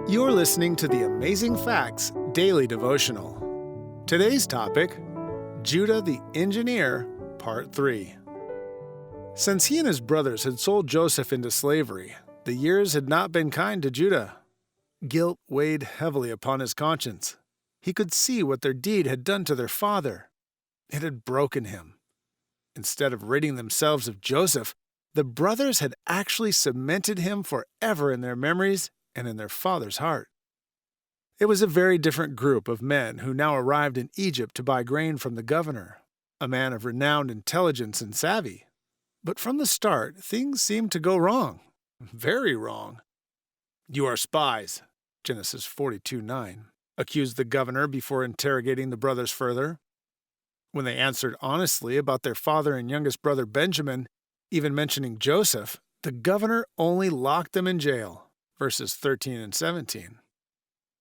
You're listening to the Amazing Facts Daily Devotional. Today's topic, Judah the Engineer, Part 3. Since he and his brothers had sold Joseph into slavery, the years had not been kind to Judah. Guilt weighed heavily upon his conscience. He could see what their deed had done to their father. It had broken him. Instead of ridding themselves of Joseph, the brothers had actually cemented him forever in their memories and in their father's heart. It was a very different group of men who now arrived in Egypt to buy grain from the governor, a man of renowned intelligence and savvy. But from the start, things seemed to go wrong. Very wrong. "You are spies," Genesis 42:9, accused the governor before interrogating the brothers further. When they answered honestly about their father and youngest brother Benjamin, even mentioning Joseph, the governor only locked them in jail. Verses 13 and 17.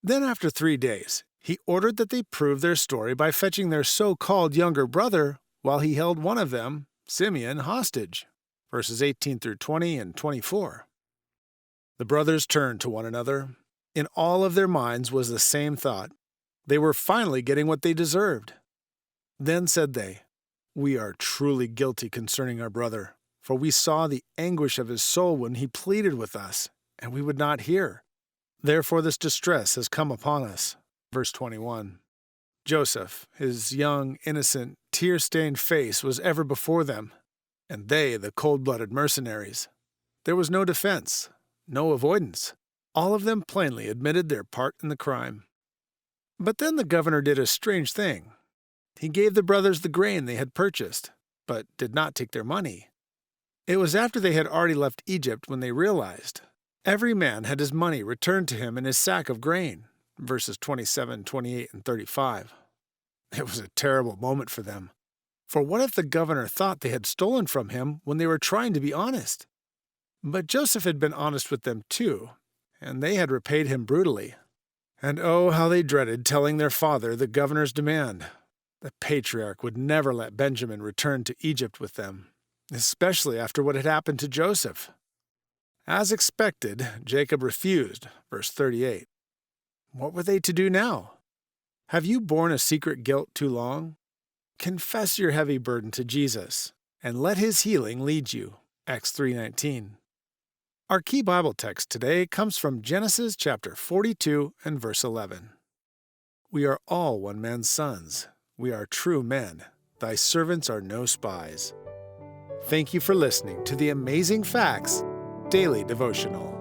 Then after 3 days, he ordered that they prove their story by fetching their so-called younger brother while he held one of them, Simeon, hostage. Verses 18 through 20 and 24. The brothers turned to one another. In all of their minds was the same thought. They were finally getting what they deserved. Then said they, "We are truly guilty concerning our brother, for we saw the anguish of his soul when he pleaded with us, and we would not hear. Therefore this distress has come upon us." Verse 21. Joseph, his young, innocent, tear-stained face was ever before them, and they the cold-blooded mercenaries. There was no defense, no avoidance. All of them plainly admitted their part in the crime. But then the governor did a strange thing. He gave the brothers the grain they had purchased, but did not take their money. It was after they had already left Egypt when they realized. Every man had his money returned to him in his sack of grain. Verses 27, 28, and 35. It was a terrible moment for them. For what if the governor thought they had stolen from him when they were trying to be honest? But Joseph had been honest with them too, and they had repaid him brutally. And oh, how they dreaded telling their father the governor's demand. The patriarch would never let Benjamin return to Egypt with them, especially after what had happened to Joseph. As expected, Jacob refused, verse 38. What were they to do now? Have you borne a secret guilt too long? Confess your heavy burden to Jesus, and let his healing lead you, Acts 3:19. Our key Bible text today comes from Genesis chapter 42 and verse 11. We are all one man's sons. We are true men. Thy servants are no spies. Thank you for listening to the Amazing Facts Daily Devotional.